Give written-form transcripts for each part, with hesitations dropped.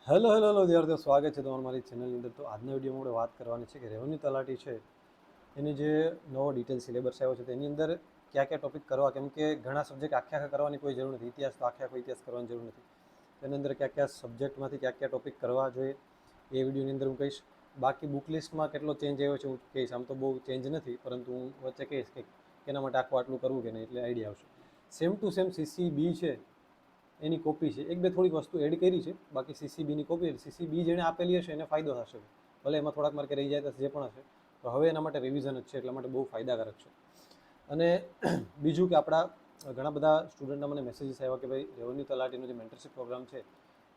Hello hello hello વિદ્યાર્થીઓ, સ્વાગત છે તમારું મારી ચેનલની અંદર. તો આજના વિડીયોમાં આપણે વાત કરવાની છે કે રેવન્યુ તલાટી છે એની જે નવો ડિટેલ સિલેબસ આવ્યો છે તેની અંદર કયા કયા ટોપિક કરવા, કેમ કે ઘણા સબ્જેક્ટ આખા કરવાની કોઈ જરૂર નથી. ઇતિહાસ તો આખા ઇતિહાસ કરવાની જરૂર નથી. તેની અંદર કયા કયા સબ્જેક્ટમાંથી કયા કયા ટોપિક કરવા જોઈએ એ વિડીયોની અંદર હું કહીશ. બાકી બુક લિસ્ટમાં કેટલો ચેન્જ આવ્યો છે હું કહીશ. આમ તો બહુ ચેન્જ નથી, પરંતુ હું વચ્ચે કહીશ કે એના માટે આટલું કરવું કે નહીં, એટલે આઈડિયા આવશે. સેમ ટુ સેમ CCB છે એની કોપી છે. એક બે થોડીક વસ્તુ એડ કરી છે, બાકી CCBની કોપી. CCB જેણે આપેલી હશે એને ફાયદો થશે, ભલે એમાં થોડાક માર્કે રહી જાય તો જે પણ હશે, તો હવે એના માટે રિવિઝન જ છે, એટલા માટે બહુ ફાયદાકારક છે. અને બીજું કે આપણા ઘણા બધા સ્ટુડન્ટના મને મેસેજીસ આવ્યા કે ભાઈ રેવન્યુ તલાટીનો જે મેન્ટરશિપ પ્રોગ્રામ છે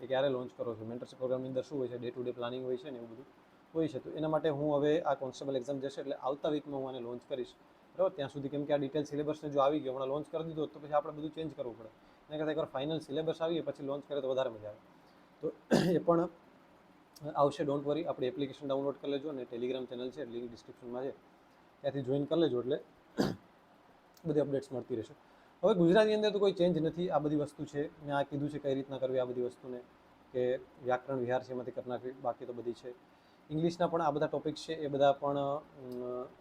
એ ક્યારે લોન્ચ કરો છો. મેન્ટરશિપ પ્રોગ્રામની અંદર શું હોય છે, ડે ટુ ડે પ્લાનિંગ હોય છે ને એવું બધું હોય છે. તો એના માટે હું હવે આ કોન્સ્ટેબલ એક્ઝામ જશે એટલે આવતા વીકમાં હું આને લોન્ચ કરીશ, બરાબર. ત્યાં સુધી કેમ કે આ ડિટેલ સિલેબસને જો આવી ગયો, હમણાં લોન્ચ કરી દીધો તો પછી આપણે બધું ચેન્જ કરવું પડે. એના કરતાં એકવાર ફાઇનલ સિલેબસ આવીએ પછી લોન્ચ કરે તો વધારે મજા આવે. તો એ પણ આવશે, ડોન્ટ વરી. આપણી એપ્લિકેશન ડાઉનલોડ કરી લેજો અને ટેલિગ્રામ ચેનલ છે, લિંક ડિસ્ક્રિપ્શનમાં છે, ત્યાંથી જોઈન કરી લેજો એટલે બધી અપડેટ્સ મળતી રહેશે. હવે ગુજરાતની અંદર તો કોઈ ચેન્જ નથી. આ બધી વસ્તુ છે, મેં આ કીધું છે કઈ રીતના કરવી આ બધી વસ્તુને, કે વ્યાકરણ વિહાર છે એમાંથી કરી નાખવી, બાકી તો બધી છે. ઇંગ્લિશના પણ આ બધા ટોપિક્સ છે એ બધા પણ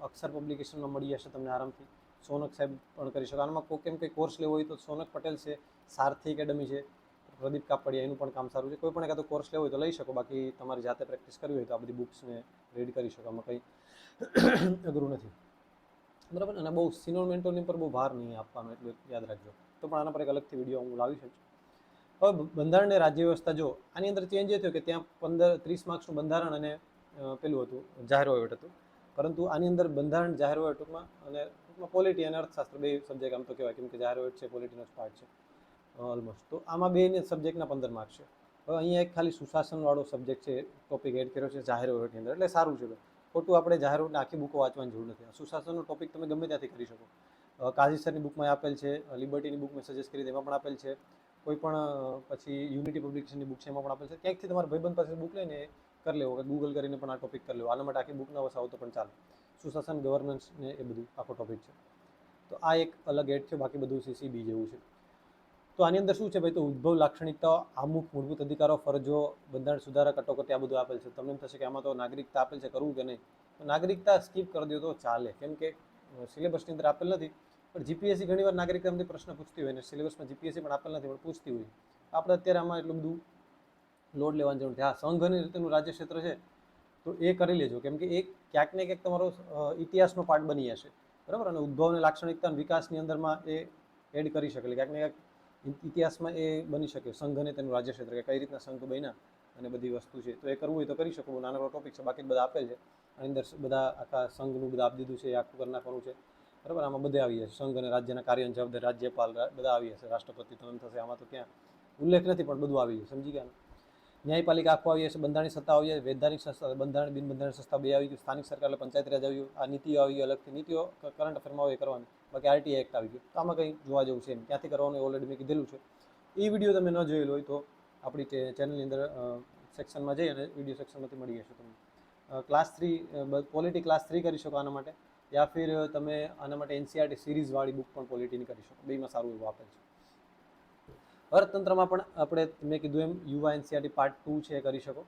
અક્ષર પબ્લિકેશનમાં મળી જશે તમને આરામથી. સોનક સાહેબ પણ કરી શકો. આમાં કોઈ કેમ કંઈ કોર્સ લેવો હોય તો સોનક પટેલ છે, સારથી એકેડમી છે, પ્રદીપ કાપડિયા, એનું પણ કામ સારું છે. કોઈ પણ એકાદો કોર્સ લેવો હોય તો લઈ શકો. બાકી તમારી જાતે પ્રેક્ટિસ કરવી હોય તો આ બધી બુક્સને રીડ કરી શકો, આમાં કંઈ અઘરું નથી, બરાબર. અને બહુ સિનોર મેન્ટોની પર બહુ ભાર નહીં આપવાનો, એટલું યાદ રાખજો. તો પણ આના પર એક અલગથી વિડીયો હું લાવી શકું. હવે બંધારણ અને રાજ્ય વ્યવસ્થા જો આની અંદર ચેન્જ એ થયો કે ત્યાં 30 માર્ક્સનું બંધારણ અને પેલું હતું, જાહેર વહીવટ હતું. પરંતુ આની અંદર બંધારણ, જાહેર વહીવટ ટૂંકમાં પોલિટી અને અર્થશાસ્ત્ર બે સબ્જેક્ટ આમ તો કહેવાય, કેમ કે જાહેર વહીવટ છે પોલિટીનો જ પાર્ટ છે ઓલમોસ્ટ. તો આમાં બે સબ્જેક્ટના 15 માર્ક્સ છે. હવે અહીંયા એક ખાલી સુશાસનવાળો સબ્જેક્ટ છે, ટોપિક એડ કર્યો છે જાહેર વહીવટની અંદર, એટલે સારું છે. ખોટું આપણે જાહેર વહીવટની આખી બુકો વાંચવાની જરૂર નથી. સુશાસનનો ટોપિક તમે ગમે ત્યાંથી કરી શકો. કાઝીસરની બુકમાં આપેલ છે, લિબર્ટીની બુક મેં સજેસ્ટ કરી એમાં પણ આપેલ છે, કોઈ પણ પછી યુનિટી પબ્લિકેશનની બુક છે એમાં પણ આપેલ છે. ક્યાંકથી તમારા ભાઈબંધ પાસે બુક લઈને કરી લેવો, કે ગૂગલ કરીને પણ આ ટોપિક કરી લેવો. આના માટે આખી બુક ના વસાવો તો પણ ચાલે. સુશાસન, ગવર્નન્સ ને એ બધું આખો ટોપિક છે. તો આ એક અલગ એડ છે, બાકી બધું CCB જેવું છે. તો આની અંદર શું છે ભાઈ, તો ઉદ્ભવ લાક્ષણિકતાઓ, આમુખ મૂળભૂત અધિકારો, ફરજો, બંધારણ સુધારા, કટોકટી, આ બધું આપેલ છે. તમને એમ થશે કે આમાં તો નાગરિકતા આપેલ છે, કરવું કે નહીં. તો નાગરિકતા સ્કીપ કરી દો તો ચાલે, કેમ કે સિલેબસની અંદર આપેલ નથી. પણ GPSC ઘણીવાર નાગરિકતામાંથી પ્રશ્ન પૂછતી હોય, ને સિલેબસમાં GPSC પણ આપેલ નથી પણ પૂછતી હોય. આપણે અત્યારે આમાં એટલું બધું લોડ લેવાની જરૂર નથી. હા, સંઘ અને રીતેનું રાજ્ય ક્ષેત્ર છે તો એ કરી લેજો, કેમ કે એ ક્યાંક ને ક્યાંક તમારો ઇતિહાસનો પાર્ટ બની જશે, બરાબર. અને ઉદ્ભવ અને લાક્ષણિકતા વિકાસની અંદરમાં એ એડ કરી શકે, એટલે ક્યાંક ને ક્યાંક ઇતિહાસમાં એ બની શકે, સંઘ અને તેનું રાજ્ય ક્ષેત્ર, કે કઈ રીતના સંઘ બન્યા અને બધી વસ્તુ છે. તો એ કરવું હોય તો કરી શકો. નાનકડો ટોપિક છે, બાકી બધા આપેલ છે. આની અંદર બધા આખા સંઘનું બધા આપી દીધું છે, એ આખું કરી નાખવાનું છે, બરાબર. આમાં બધે આવી જશે, સંઘ અને રાજ્યના કાર્યની જવાબદારી રાજ્યપાલ, બધા આવી જશે, રાષ્ટ્રપતિ. તો એમ થશે આમાં તો ક્યાં ઉલ્લેખ નથી, પણ બધું આવી જશે, સમજી ગયા. ન્યાયપાલિકા આખું આવી જશે, બંધારણની સત્તા આવી જાય, વૈધાનિક સંસ્થા, બંધારણ બિન બંધારણ સંસ્થા બે આવી ગયું, સ્થાનિક સરકાર એટલે પંચાયત રાજ આવી ગયું, આ નીતિઓ આવી ગઈ અલગથી. નીતિઓ કરંટ અફેરમાં હોય કરવાની, બાકી RTI એક્ટ આવી ગયું. તો આમાં કંઈ જોવા જેવું છે એમ, ક્યાંથી કરવાનું એ ઓલરેડી મેં કીધેલું છે. એ વિડીયો તમે ન જોયેલો હોય તો આપણી ચેનલની અંદર સેક્શનમાં જઈ અને વિડીયો સેક્શનમાંથી મળી જશે તમને. ક્લાસ 3 પોલિટી ક્લાસ 3 કરી શકો આના માટે, યા ફિર તમે આના માટે NCERT સિરીઝવાળી બુક પણ પોલિટીની કરી શકો. બેમાં સારું એવું આપેલ છે. અર્થતંત્રમાં પણ આપણે મેં કીધું એમ યુવા NCERT પાર્ટ 2 છે એ કરી શકો.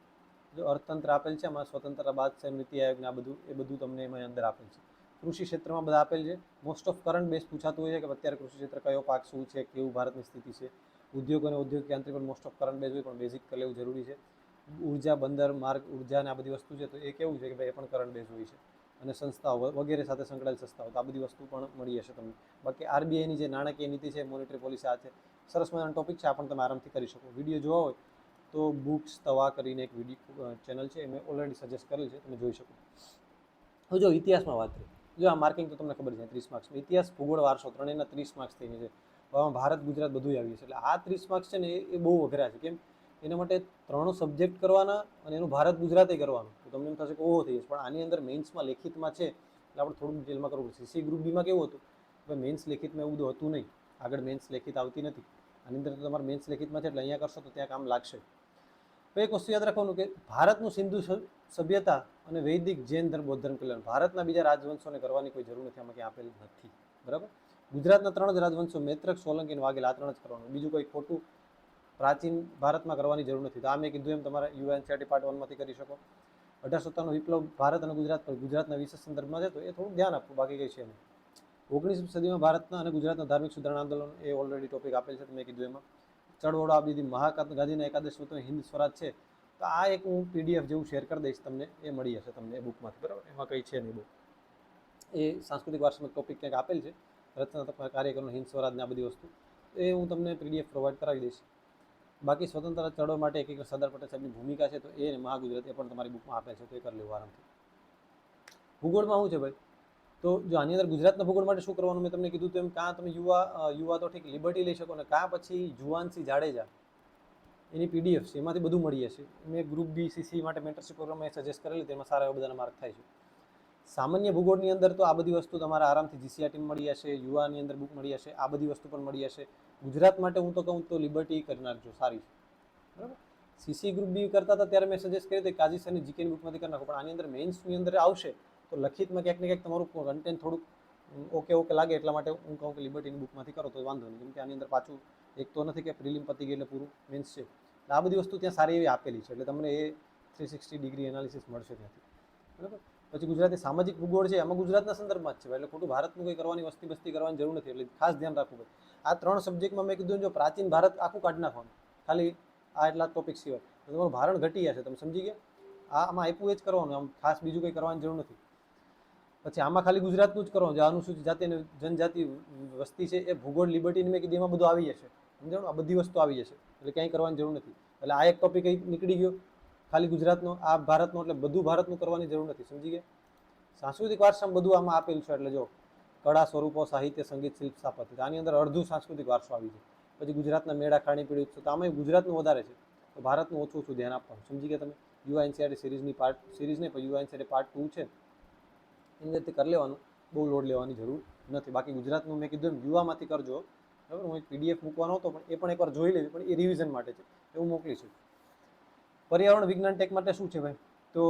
જો અર્થતંત્ર આપેલ છે, એમાં સ્વતંત્રતા બાદ છે, નીતિ આયોગને આ બધું, એ બધું તમને એમાં અંદર આપેલ છે. કૃષિ ક્ષેત્રમાં બધા આપેલ છે. મોસ્ટ ઓફ કરંટ બેઝ પૂછાતું હોય છે કે અત્યારે કૃષિ ક્ષેત્ર કયો પાક શું છે, કેવું ભારતની સ્થિતિ છે. ઉદ્યોગ અને ઔદ્યોગિક યાંત્રિક પણ મોસ્ટ ઓફ કરંટ બેઝ હોય, પણ બેઝિક કરી લેવું જરૂરી છે. ઉર્જા, બંદર, માર્ગ, ઉર્જા અને આ બધી વસ્તુ છે તો એ કેવું છે કે ભાઈ એ પણ કરંટ બેઝ હોય છે. અને સંસ્થાઓ વગેરે સાથે સંકળાયેલ સંસ્થાઓ, તો આ બધી વસ્તુ પણ મળી જશે તમને. બાકી RBIની જે નાણાકીય નીતિ છે, મોનેટરી પોલિસી, આ છે સરસ મજાનો ટોપિક છે. આ પણ તમે આરામથી કરી શકો. વિડીયો જોવા હોય તો બુક્સ તવા કરીને એક વિડીયો ચેનલ છે, મેં ઓલરેડી સજેસ્ટ કરેલ છે, તમે જોઈ શકો. હવે જો ઇતિહાસમાં વાત કરીએ, જો આ માર્કિંગ તો તમને ખબર છે 30 માર્ક્સમાં. ઇતિહાસ, ભૂગોળ, વારસો ત્રણેયના 30 માર્ક્સ થઈને છે. ભારત, ગુજરાત બધું આવી છે. એટલે આ 30 માર્ક્સ છે ને એ બહુ અઘરા છે. કેમ? એના માટે 3 સબ્જેક્ટ કરવાના અને એનું ભારત ગુજરાતે કરવાનું. તો તમને એમ થશે કે ઓહો થઈ જશે, પણ આની અંદર મેઇન્સમાં લેખિતમાં છે એટલે આપણે થોડુંક ડિટેલમાં કરવું પડશે. CC ગ્રુપ બીમાં કેવું હતું, હવે મેઇન્સ લેખિતમાં એવું બધું હતું નહીં. આગળ મેઇન્સ લેખિત આવતી નથી. આની અંદર તો તમારે મેઇન્સ લેખિતમાં છે એટલે અહીંયા કરશો તો ત્યાં કામ લાગશે. તો એક વસ્તુ યાદ રાખવાનું કે ભારતનું સિંધુ સભ્યતા અને વૈદિક, જૈન ધર્મ, બૌદ્ધ ધર્મ કલ્યાણ, ભારતના બીજા રાજવંશોને કરવાની કોઈ જરૂર નથી, આમાં ક્યાં આપેલ નથી, બરાબર. ગુજરાતના 3 જ રાજવંશો, મૈત્રક, સોલંકી અને વાઘેલા, આ 3 જ કરવાનું. બીજું કોઈ ખોટું પ્રાચીન ભારતમાં કરવાની જરૂર નથી. તો આ મેં કીધું એમ તમારા યુવા એનસીઆરટી પાર્ટ 1 માંથી કરી શકો. 1857નો વિપ્લવ ભારત અને ગુજરાત પર ગુજરાતના વિશેષ સંદર્ભમાં છે, તો એ થોડું ધ્યાન આપવું, બાકી કંઈ છે નહીં. 19મી સદીમાં ભારતના અને ગુજરાતના ધાર્મિક સુધારણા આંદોલન એ ઓલરેડી ટોપિક આપેલ છે, મેં કીધું એમાં. ચળવળો આ બધી મહાત્મા ગાંધીના એકાદશ સૂત્રો હિન્દ સ્વરાજ છે, તો આ એક હું પીડીએફ જેવું શેર કરી દઈશ તમને, એ મળી જશે તમને એ બુકમાંથી, બરાબર. એમાં કંઈ છે નહીં બહુ. એ સાંસ્કૃતિક વારસામાં ટોપિક ક્યાંક આપેલ છે, રચનાત્મક કાર્યક્રમનો હિન્દ સ્વરાજને આ બધી વસ્તુ, એ હું તમને પીડીએફ પ્રોવાઈડ કરાવી દઈશ. બાકી સ્વતંત્ર ચળવળ માટે એક સરદાર પટેલ સાહેબની ભૂમિકા છે, તો એ મહાગુજરાત એ પણ તમારી બુકમાં આપેલ છે, તો એ કરી લેવું આરામથી. ભૂગોળમાં શું છે ભાઈ, તો જો આની અંદર ગુજરાતના ભૂગોળ માટે શું કરવાનું મેં તમને કીધું, તો એમ કાં તમે યુવા તો ઠીક લિબર્ટી લઈ શકો ને, કાં પછી જુવાનસિંહ જાડેજા એની પીડીએફ છે, એમાંથી બધું મળી જશે. મેં ગ્રુપ બી સીસી માટે મેન્ટરશિપ પ્રોગ્રામમાં સજેસ્ટ કરેલી, તેમાં સારા એવા બધાના માર્ક થાય છે. સામાન્ય ભૂગોળની અંદર તો આ બધી વસ્તુ તમારા આરામથી જીસીઆરટીમાં મળી જશે, યુવાની અંદર બુક મળી જશે, આ બધી વસ્તુ પણ મળી જશે. ગુજરાત માટે હું તો કહું તો લિબર્ટી કરી નાખજો, સારી છે, બરાબર. સીસી ગ્રુપ બી કરતા હતા ત્યારે મેં સજેસ્ટ કર્યું હતું કાજી સરની જીકેની બુકમાંથી કરી નાખો, પણ આની અંદર મેઇન્સની અંદર આવશે તો લખિતમાં ક્યાંક ને ક્યાંક તમારું કન્ટેન્ટ થોડુંક ઓકે લાગે, એટલા માટે હું કહું કે લિબર્ટીની બુકમાંથી કરો તો વાંધો નહીં, કેમ કે આની અંદર પાછું એક તો નથી કે પ્રિલિમ પતી ગઈ એટલે પૂરું મેન્સ છે. આ બધી વસ્તુ ત્યાં સારી એવી આપેલી છે, એટલે તમને એ 360 ડિગ્રી એનાલિસિસ મળશે ત્યાંથી, બરાબર. પછી ગુજરાતી સામાજિક ભૂગોળ છે, એમાં ગુજરાતના સંદર્ભમાં જ છે, એટલે ખોટું ભારતનું કંઈ કરવાની વસ્તી બસ્તી કરવાની જરૂર નથી, એટલે ખાસ ધ્યાન રાખવું ભાઈ. આ 3 સબ્જેક્ટમાં મેં કીધું જો પ્રાચીન ભારત આખું કાઢી નાખવાનું, ખાલી આ એટલા ટોપિક સિવાય, તો તમારું ભારણ ઘટી જશે, તમે સમજી ગયા. આમાં આપ્યું એ જ કરવાનું, આમ ખાસ બીજું કંઈ કરવાની જરૂર નથી. પછી આમાં ખાલી ગુજરાતનું જ કરવાનું, જે અનુસૂચિત જાતિ અને જનજાતિ વસ્તી છે, એ ભૂગોળ લિબર્ટીની મેં કીધું એમાં બધું આવી જશે, સમજાણું. આ બધી વસ્તુ આવી જશે, એટલે ક્યાંય કરવાની જરૂર નથી. એટલે આ એક ટોપિક નીકળી ગયો ખાલી ગુજરાતનો, આ ભારતનો, એટલે બધું ભારતનું કરવાની જરૂર નથી, સમજી ગયા. સાંસ્કૃતિક વારસામાં બધું આમાં આપેલું છે, એટલે જો કળા, સ્વરૂપો, સાહિત્ય, સંગીત, શિલ્પ, સ્થાપત્ય, આની અંદર અડધું સાંસ્કૃતિક વારસો આવી છે. પછી ગુજરાતના મેળા, ખાણીપીણી ઉત્સવ, તો આમાં ગુજરાતનું વધારે છે, તો ભારતનું ઓછું ધ્યાન આપવાનું, સમજી ગયા તમે. યુવા એનસીઆરટી સિરીઝની સિરીઝ નહીં, પણ યુવા એનસીઆરટી પાર્ટ 2 છે, એની અંદર કરી લેવાનું, બહુ લોડ લેવાની જરૂર નથી. બાકી ગુજરાતનું મેં કીધું એમ યુવામાંથી કરજો, બરાબર. હું એક પીડીએફ મૂકવાનો હતો, પણ એ પણ એકવાર જોઈ લેવી, પણ એ રિવિઝન માટે છે, એવું મોકલીશું. પર્યાવરણ વિજ્ઞાન ટેક માટે શું છે ભાઈ, તો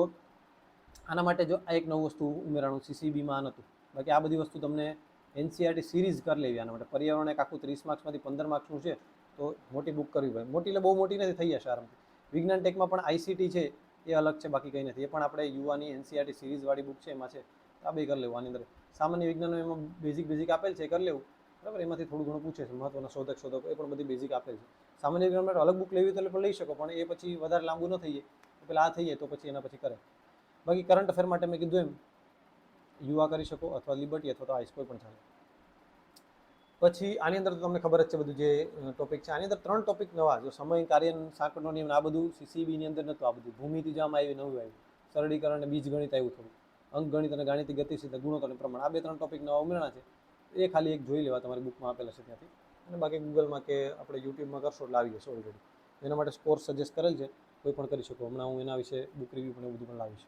આના માટે જો આ એક નવું વસ્તુ ઉમેરાણું, સીસીબીમાં આ નહોતું. બાકી આ બધી વસ્તુ તમને એનસીઆરટી સિરીઝ કરી લેવી. આના માટે પર્યાવરણ એક આખું 30 માર્ક્સમાંથી 15 માર્ક્સનું છે, તો મોટી બુક કરવી ભાઈ. મોટી એટલે બહુ મોટી નથી, થઈ જશે આરામથી. વિજ્ઞાન ટેકમાં પણ આઈસીટી છે, એ અલગ છે, બાકી કંઈ નથી. એ પણ આપણે યુવાની એનસીઆરટી સિરીઝવાળી બુક છે, એમાં છે, આ બે કરી લેવું. આની અંદર સામાન્ય વિજ્ઞાનનો એમાં બેઝિક આપેલ છે, કરી લેવું, બરાબર. એમાંથી થોડું ઘણું પૂછે છે, મહત્વના શોધકો, એ પણ બધી બેઝિક આપેલ છે. સામાન્ય વિજ્ઞાન માટે અલગ બુક લેવી તો પણ લઈ શકો, પણ એ પછી વધારે લાંબુ ન થઈ જાય, પેલા આ થઈ જાય તો પછી એના પછી કરે. બાકી કરંટ અફેર માટે મેં કીધું એમ યુવા કરી શકો, અથવા લિબર્ટી, અથવા તો આઈસ, કોઈ પણ ચાલે. પછી આની અંદર તો તમને ખબર જ છે બધું જે ટોપિક છે. આની અંદર 3 ટોપિક નવા, જો સમય, કાર્ય, સાંકળનો નિયમ, આ બધું સીસીબીની અંદર નહોતું. આ બધું ભૂમિતિ જામાં આવી, નવું આવ્યું. સરળીકરણ અને બીજગણિત આવ્યું થોડું. અંકગણિત અને ગાણિતિક ગતિશીલતા, ગુણોત્તર અને પ્રમાણ, આ 2-3 ટોપિક નવા ઉમેરણા છે. એ ખાલી એક જોઈ લેવા, તમારી બુકમાં આપેલા છે ત્યાંથી. અને બાકી ગૂગલમાં કે આપણે યુટ્યુબમાં કરશો એટલે આવી જશે ઓલરેડી. એના માટે સ્કોર સજેસ્ટ કરેલ છે, કોઈ પણ કરી શકો. હમણાં હું એના વિશે બુક રિવ્યૂ પણ એવું બધું પણ લાવીશ.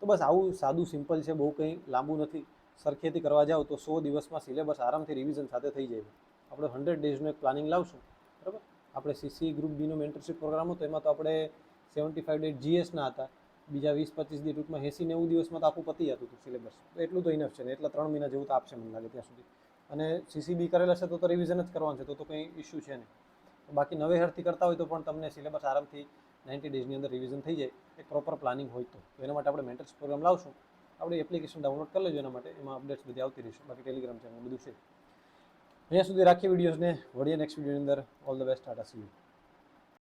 તો બસ આવું સાદું સિમ્પલ છે, બહુ કંઈ લાંબુ નથી. સરખેથી કરવા જાઓ તો 100 દિવસમાં સિલેબસ આરામથી રિવિઝન સાથે થઈ જાય. આપણે 100 ડેઝનું એક પ્લાનિંગ લાવશું, બરાબર. આપણે સીસી ગ્રુપ બીનો મેન્ટરશિપ પ્રોગ્રામ હતો, એમાં તો આપણે 75 ડેઝ જીએસના હતા. બીજા 20-25 દી ટૂંકમાં 80-90 દિવસમાં તો આખું પતી જતું હતું સિલેબસ. તો એટલું તો ઇનફ છે ને, એટલા 3 મહિના જેવું તો આપશે મને લાગે ત્યાં સુધી. અને સીસીબી કરેલા છે તો રિવિઝન જ કરવાનું છે, તો કંઈ ઇશ્યુ છે નહીં. બાકી નવેસરથી કરતા હોય તો પણ તમને સિલેબસ આરામથી 90 ડેઝની અંદર રિવિઝન થઈ જાય, એક પ્રોપર પ્લાનિંગ હોય તો. એના માટે આપણે મેન્ટરશિપ પ્રોગ્રામ લાવશું. આપણે એપ્લિકેશન ડાઉનલોડ કરી લેજો એના માટે, એમાં અપડેટ્સ બધી આવતી રહેશે. બાકી ટેલિગ્રામ ચેનલ બધું છે. અહીંયા સુધી રાખીએ વિડીયોઝને, વળીએ નેક્સ્ટ વિડીયોની અંદર. All the best, Tata, C you.